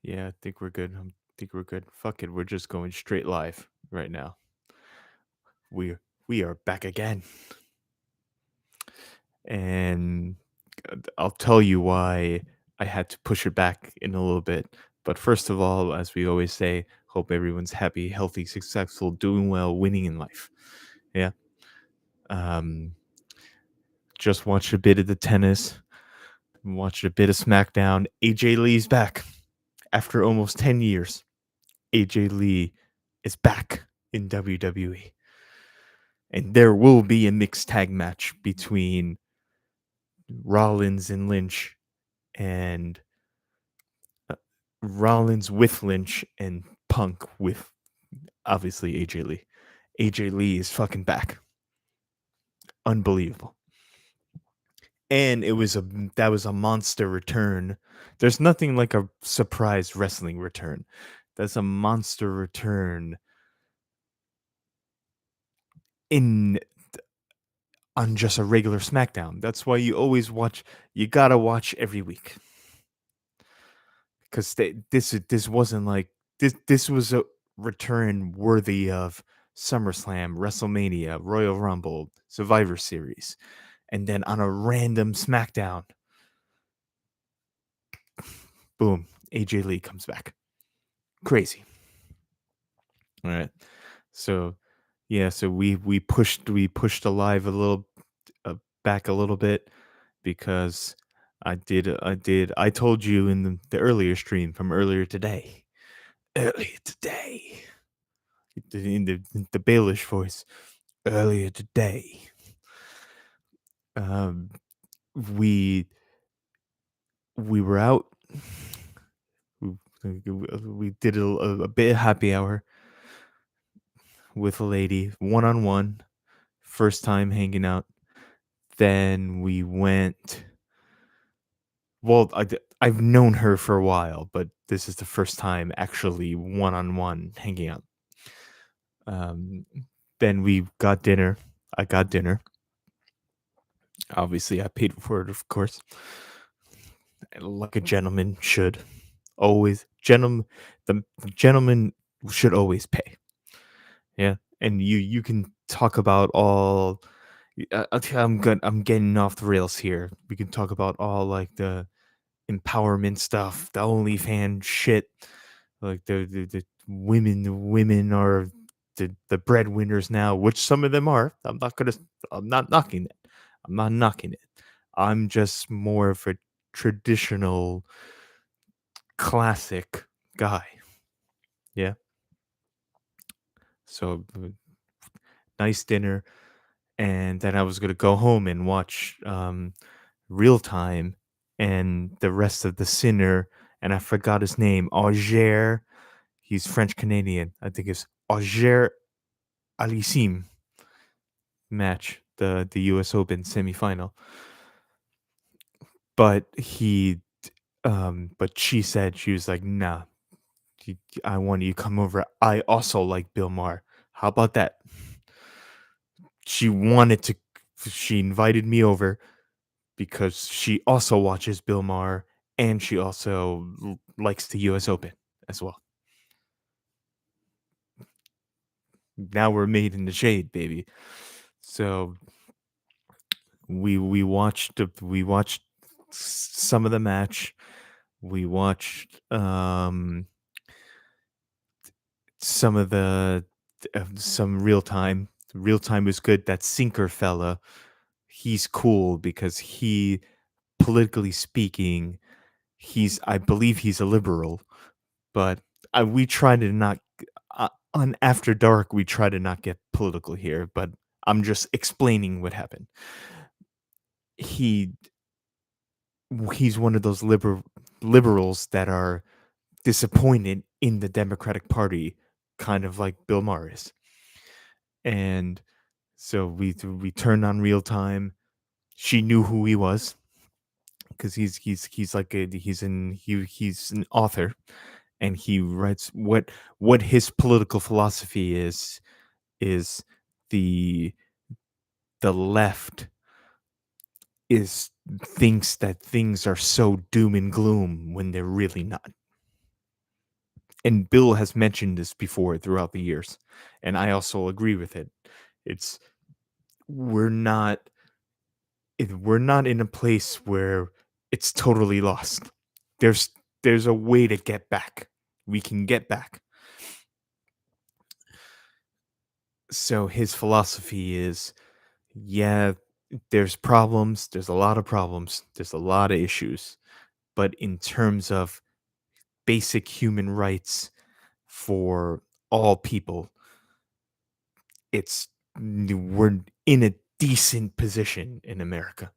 Yeah, I think we're good. I think we're good. Fuck it, we're just going straight live right now. We we are back again, and I'll tell you why I had to push it back in a little bit. But first of all, as we always say, hope everyone's happy, healthy, successful, doing well, winning in life. Yeah. Um, just watched a bit of the tennis, watched a bit of Smackdown. AJ Lee's back after almost 10 years. AJ Lee is back in WWE. And there will be a mixed tag match between Rollins and Lynch, and Rollins with Lynch, and Punk with obviously AJ Lee. AJ Lee is fucking back. Unbelievable. And that was a monster return. There's nothing like a surprise wrestling return. That's a monster return in on just a regular SmackDown. That's why you always watch. You gotta watch every week because this wasn't like this. This was a return worthy of SummerSlam, WrestleMania, Royal Rumble, Survivor Series, and then on a random SmackDown, boom, AJ Lee comes back. Crazy. All right. So yeah, so we pushed alive a little back a little bit because I told you in the earlier stream from earlier today in the Baelish voice earlier today. Um, we we were out. We did a bit of happy hour with a lady, one on one, first time hanging out. Then we went. Well, I've known her for a while, but this is the first time actually one on one hanging out. Um, then we got dinner. I got dinner. Obviously, I paid for it, of course, like a gentleman should. Always, the gentleman should always pay. Yeah, and you can talk about all. I'm good. I'm getting off the rails here. We can talk about all like the empowerment stuff, the OnlyFans shit, like the women are the breadwinners now, which some of them are. I'm not knocking it. I'm not knocking it. I'm just more of a traditional classic guy. Yeah. So nice dinner, and then I was gonna go home and watch Real Time and the rest of the Sinner, and I forgot his name. Auger. He's French Canadian. I think it's Auger Aliassime match, the U.S. Open semifinal. But but she said she was like, nah, I want you to come over. I also like Bill Maher. How about that? She wanted to. She invited me over because she also watches Bill Maher and she also likes the U.S. Open as well. Now we're made in the shade, baby. So we watched some of the match. We watched some of the some real time. Real time was good. That Sinker fella, he's cool because he, politically speaking, I believe he's a liberal, but we try to not on After Dark. We try to not get political here, but I'm just explaining what happened. He he's one of those liberals that are disappointed in the Democratic Party, kind of like Bill Maher is. And so we turned on Real Time. She knew who he was because he's like he's an author, and he writes what his political philosophy is the the left is thinks that things are so doom and gloom when they're really not. And Bill has mentioned this before throughout the years, and I also agree with it. It's we're not we're not in a place where it's totally lost. There's there's a way to get back. We can get back. So his philosophy is, yeah, there's problems, there's a lot of problems, there's a lot of issues, but in terms of basic human rights for all people, it's we're in a decent position in America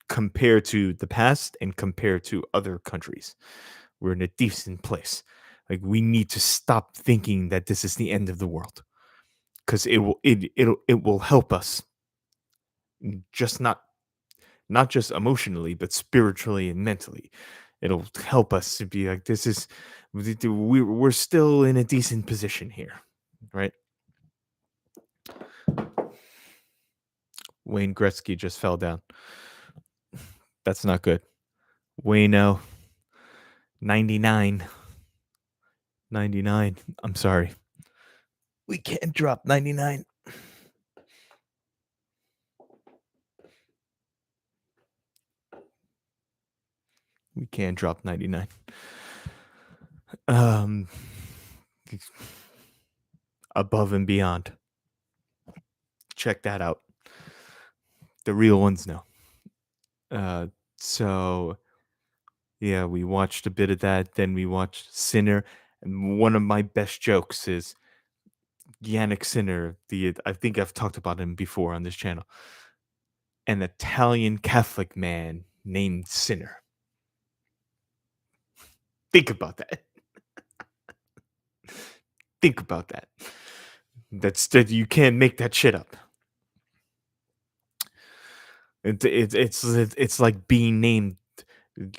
compared to the past and compared to other countries. We're in a decent place. Like we need to stop thinking that this is the end of the world because it will help us just not just emotionally but spiritually and mentally. It'll help us to be like this is we're still in a decent position here, right? Wayne Gretzky just fell down. That's not good. Wayno, 99. 99. I'm sorry. We can't drop 99. We can't drop 99. Um, Above and beyond. Check that out. The real ones know. Uh, so yeah, we watched a bit of that. Then we watched Sinner. And one of my best jokes is Yannick Sinner. I think I've talked about him before on this channel. An Italian Catholic man named Sinner. Think about that. Think about that. That you can't make that shit up. It's like being named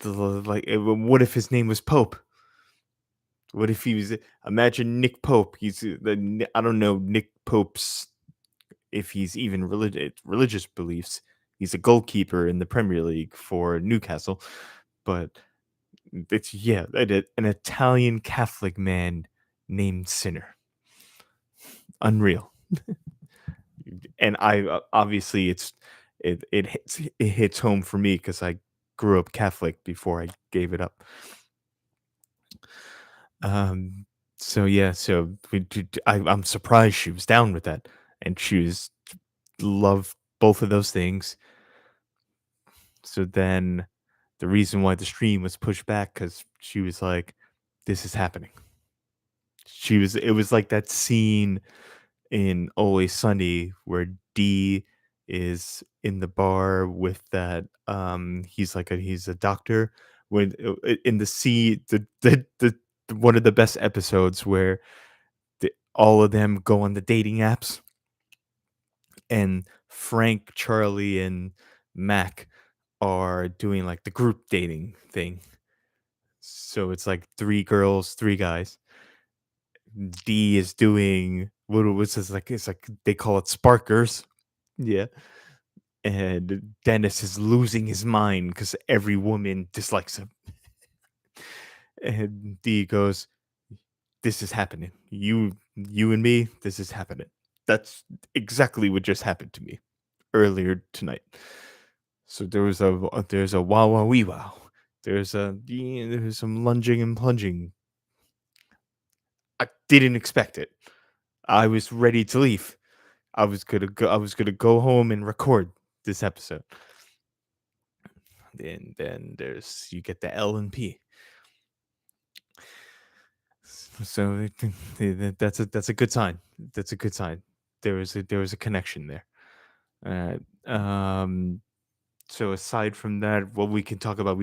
like what if his name was Pope? What if he was imagine Nick Pope? I don't know Nick Pope's if he's even religious beliefs. He's a goalkeeper in the Premier League for Newcastle, but it's an Italian Catholic man named Sinner. Unreal. And I obviously it hits home for me because I grew up Catholic before I gave it up. So yeah, I'm surprised she was down with that, and she was loved both of those things. So then, the reason why the stream was pushed back because she was like, "This is happening." It was like that scene in Always Sunny where D is in the bar with that he's a doctor when in the sea the one of the best episodes where all of them go on the dating apps and Frank, Charlie, and Mac are doing like the group dating thing. So it's like three girls, three guys. D is doing what was this like? It's like they call it sparkers. Yeah. And Dennis is losing his mind because every woman dislikes him. And D goes, "This is happening. You and me. This is happening." That's exactly what just happened to me earlier tonight. So there's a wow wow wee wow. There's some lunging and plunging. I didn't expect it. I was ready to leave. I was gonna go home and record this episode. Then there's you get the L and P. So that's a good sign. That's a good sign. There was a connection there. Um. So aside from that, what we could talk about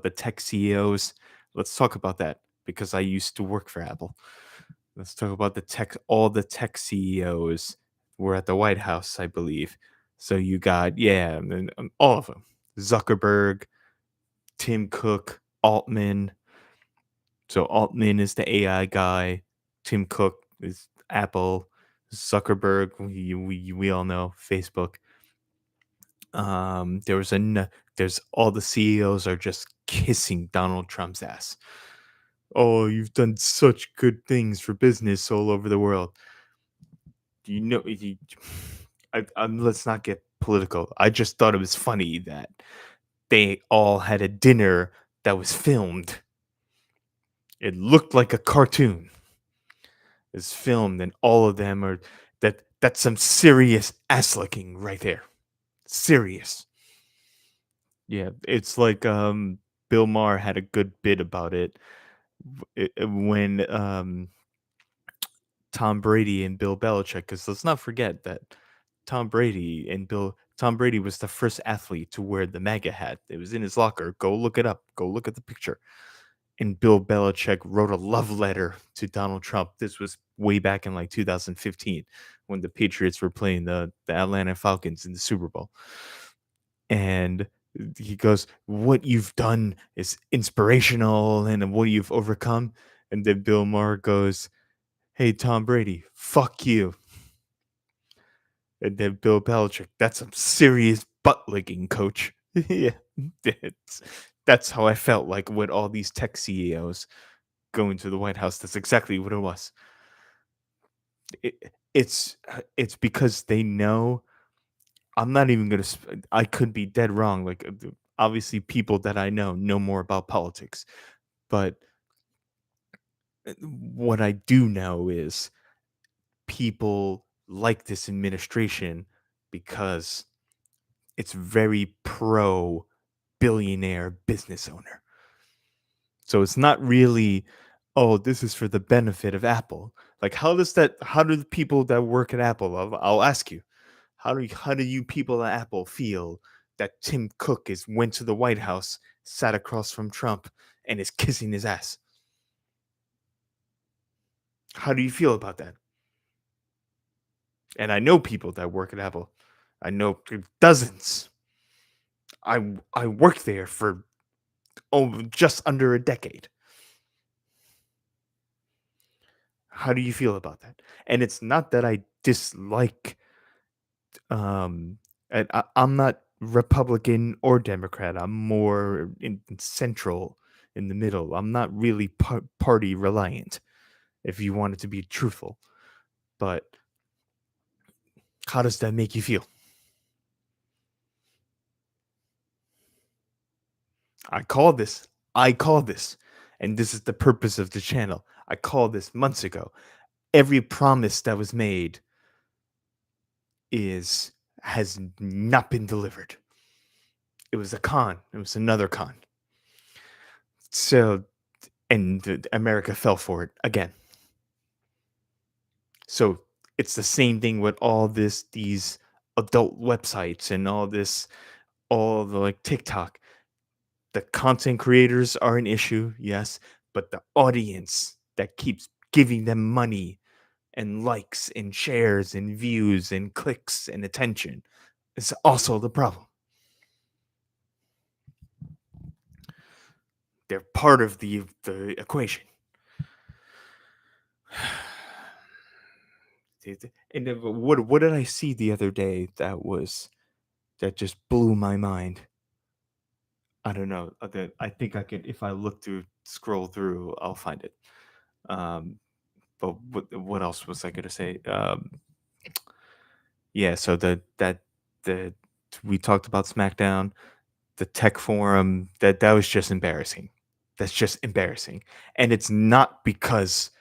the tech CEOs. Let's talk about that because I used to work for Apple. Let's talk about all the tech CEOs were at the White House, I believe. So you got, yeah, all of them. Zuckerberg, Tim Cook, Altman. So Altman is the AI guy. Tim Cook is Apple. Zuckerberg, we all know Facebook. There was there's all the CEOs are just kissing Donald Trump's ass. Oh, you've done such good things for business all over the world. Do you know? Let's not get political. I just thought it was funny that they all had a dinner that was filmed. It looked like a cartoon. It's filmed, and all of them are that's some serious ass licking right there. Serious. Yeah, it's like Bill Maher had a good bit about it, when Tom Brady and Bill Belichick, because let's not forget that Tom Brady was the first athlete to wear the MAGA hat. It was in his locker. Go look it up. Go look at the picture. And Bill Belichick wrote a love letter to Donald Trump. This was way back in like 2015 when the Patriots were playing the Atlanta Falcons in the Super Bowl. And he goes, "What you've done is inspirational and what you've overcome." And then Bill Maher goes, "Hey, Tom Brady, fuck you." And then Bill Belichick, "That's some serious butt licking, coach." Yeah, that's, that's how I felt like with all these tech CEOs going to the White House. That's exactly what it was. It's because they know. I'm not even gonna. I could be dead wrong. Like obviously, people that I know more about politics, but what I do know is people like this administration because it's very pro billionaire business owner. So it's not really, oh, this is for the benefit of Apple. Like, how do the people that work at Apple, I'll ask you, how do you people at Apple feel that Tim Cook went to the White House, sat across from Trump, and is kissing his ass? How do you feel about that? And I know people that work at Apple. I know dozens. I worked there for just under a decade. How do you feel about that? And it's not that I dislike I'm not Republican or Democrat. I'm more in central in the middle. I'm not really party reliant if you wanted to be truthful. But how does that make you feel? I called this. I called this. And this is the purpose of the channel. I called this months ago. Every promise that was made is has not been delivered. It was a con. It was another con. So and America fell for it again. So it's the same thing with all these adult websites and all the like TikTok. The content creators are an issue, yes, but the audience that keeps giving them money and likes and shares and views and clicks and attention is also the problem. They're part of the equation. And then what did I see the other day that just blew my mind? I don't know. I think I could if I scroll through, I'll find it. Um, but what else was I gonna say? Yeah. So the we talked about Smackdown, the tech forum. That was just embarrassing. That's just embarrassing, and it's not because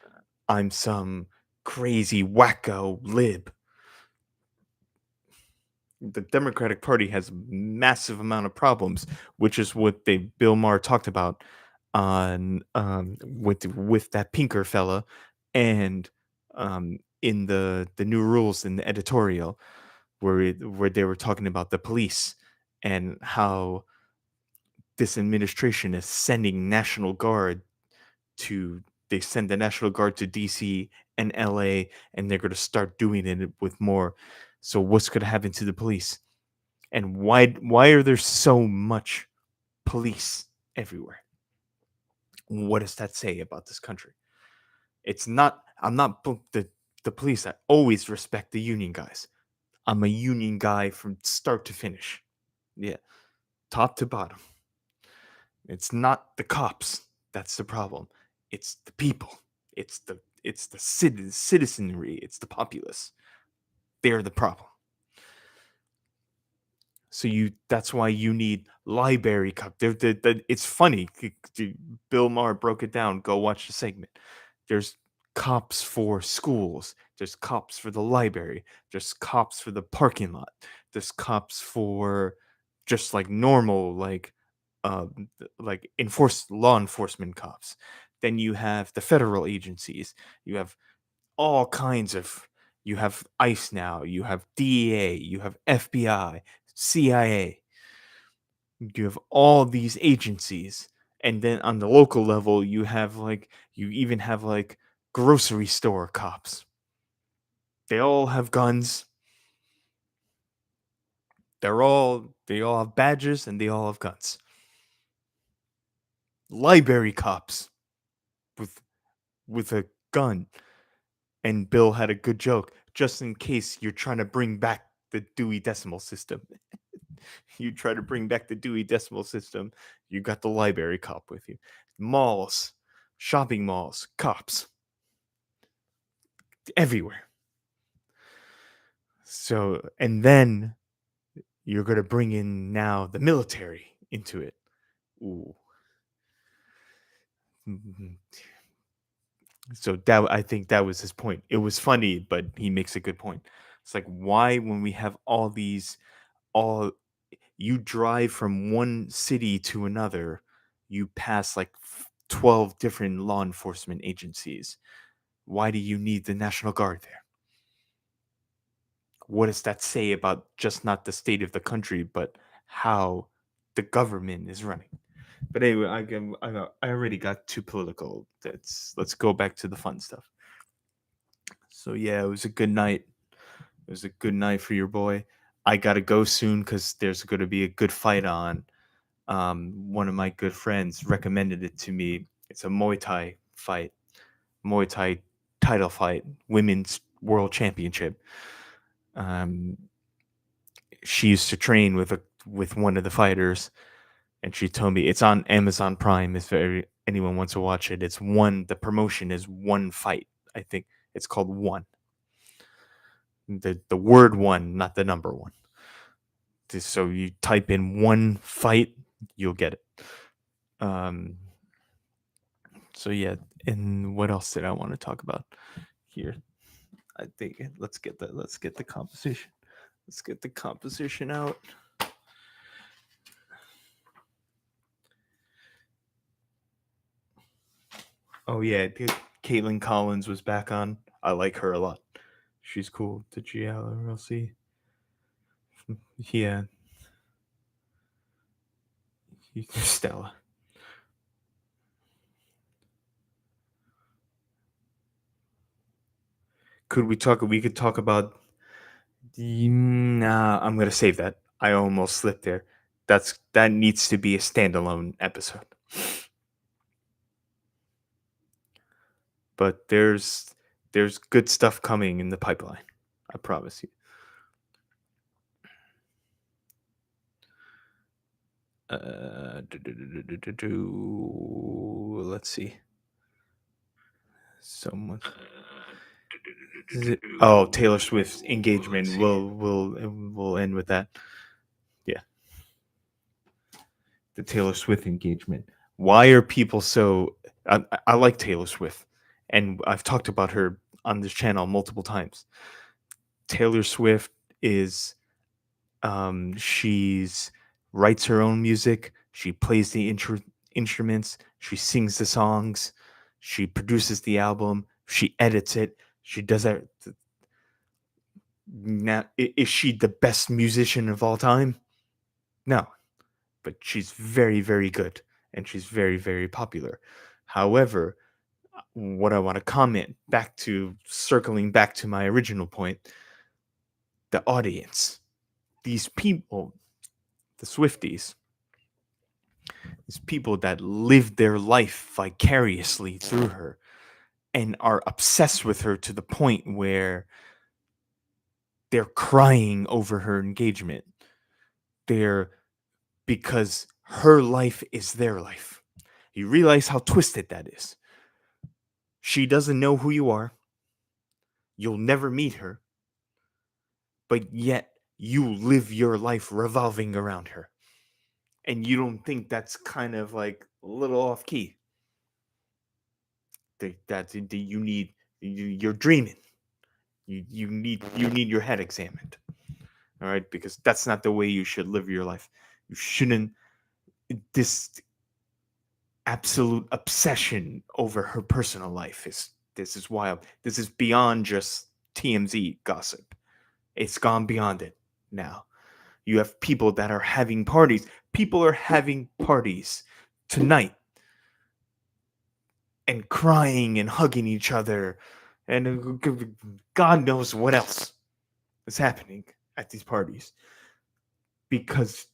I'm some crazy wacko lib. The Democratic Party has a massive amount of problems, which is what they Bill Maher talked about on with that Pinker fella, and in the new rules in the editorial where they were talking about the police and how this administration is sending National Guard to they send the National Guard to DC and LA, and they're going to start doing it with more. So what's going to happen to the police? And why are there so much police everywhere? What does that say about this country? It's not I'm not the police. I always respect the union guys. I'm a union guy from start to finish. Yeah, top to bottom. It's not the cops that's the problem. It's the people. It's the citizenry. It's the populace. They're the problem. So that's why you need library cop. It's funny. Bill Maher broke it down. Go watch the segment. There's cops for schools. There's cops for the library. There's cops for the parking lot. There's cops for just like normal like enforce law enforcement cops. Then you have the federal agencies. You have all kinds of you have ICE now, you have DEA, you have FBI, CIA. You have all these agencies. And then on the local level, you even have like grocery store cops. They all have guns. They all have badges and they all have guns. Library cops with a gun. And Bill had a good joke, just in case you're trying to bring back the Dewey Decimal System. You try to bring back the Dewey Decimal System, you got the library cop with you. Malls, shopping malls, cops everywhere. So, and then you're going to bring in now the military into it. Ooh. Mhm. So that I think that was his point. It was funny, but he makes a good point. It's like, why, when we have all you drive from one city to another, you pass like 12 different law enforcement agencies. Why do you need the National Guard there? What does that say about just not the state of the country, but how the government is running? But anyway, I already got too political. Let's go back to the fun stuff. So yeah, it was a good night. It was a good night for your boy. I gotta go soon because there's going to be a good fight on. One of my good friends recommended it to me. It's a Muay Thai fight, Muay Thai title fight, women's world championship. Um, she used to train with one of the fighters, and she told me it's on Amazon Prime. If anyone wants to watch it, it's one. The promotion is One Fight. I think it's called One. The word one, not the number one. So you type in One Fight, you'll get it. Um, so yeah, and what else did I want to talk about here? I think let's get the composition. Let's get the composition out. Oh yeah, Caitlin Collins was back on. I like her a lot. She's cool. The GLRLC. Yeah, Stella. We could talk about. Nah, I'm gonna save that. I almost slipped there. That needs to be a standalone episode. But there's good stuff coming in the pipeline. I promise you. Let's see. Someone. Oh, Taylor Swift's engagement. We'll end with that. Yeah, the Taylor Swift engagement. Why are people so? I like Taylor Swift, and I've talked about her on this channel multiple times. Taylor Swift is she's writes her own music. She plays the instruments. She sings the songs. She produces the album. She edits it. She does that. Now, is she the best musician of all time? No, but she's very, very good and she's very, very popular. However, what I want to comment back to, circling back to my original point, the audience, these people, the Swifties, these people that live their life vicariously through her and are obsessed with her to the point where they're crying over her engagement. They're Because her life is their life. You realize how twisted that is. She doesn't know who you are. You'll never meet her, but yet you live your life revolving around her. And you don't think that's kind of like a little off key. That's you need you're dreaming. You need your head examined. All right, because that's not the way you should live your life. You shouldn't this absolute obsession over her personal life is this is wild. This is beyond just TMZ gossip. It's gone beyond it now. You have people that are having parties. People are having parties tonight and crying and hugging each other and God knows what else is happening at these parties because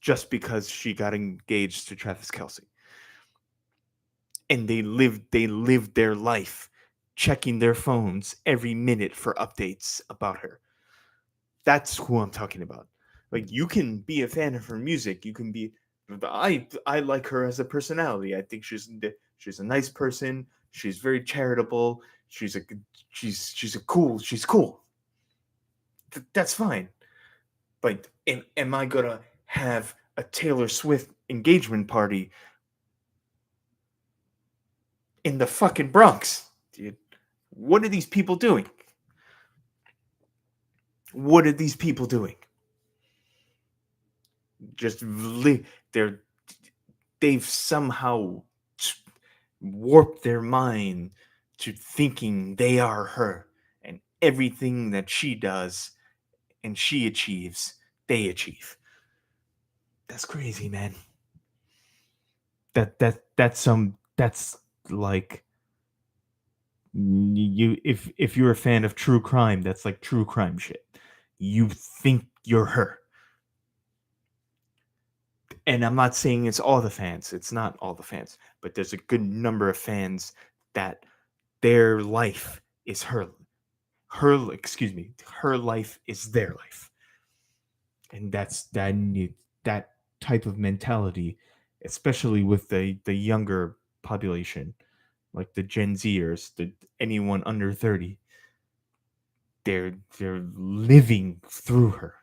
she got engaged to Travis Kelsey. And they lived their life checking their phones every minute for updates about her. That's who I'm talking about. Like, you can be a fan of her music. You can be I like her as a personality. I think she's a nice person. She's very charitable. She's cool. That's fine. But am I gonna have a Taylor Swift engagement party in the fucking Bronx, dude? What are these people doing? What are these people doing? Just they're they've somehow warped their mind to thinking they are her, and everything that she does and she achieves, they achieve. That's crazy, man. That's like if you're a fan of true crime, that's like true crime shit. You think you're her. And I'm not saying it's all the fans. It's not all the fans, but there's a good number of fans that their life is her life is their life. And that type of mentality, especially with the younger population, like the Gen Zers, anyone under 30, they're living through her.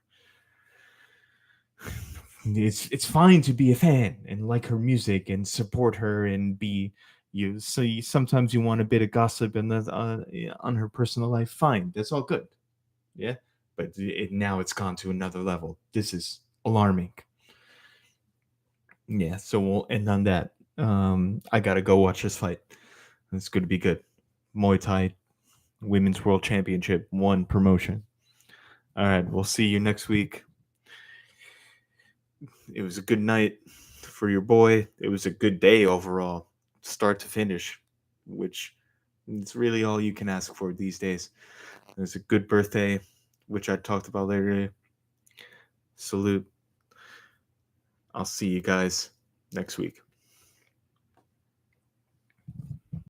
It's fine to be a fan and like her music and support her and be you. So sometimes you want a bit of gossip and on her personal life. Fine, that's all good. Yeah, but now it's gone to another level. This is alarming. Yeah, so we'll end on that. I gotta go watch this fight. It's going to be good. Muay Thai Women's World Championship, one promotion. All right, we'll see you next week. It was a good night for your boy. It was a good day overall, start to finish, which is really all you can ask for these days. It was a good birthday, which I talked about later. Salute. I'll see you guys next week.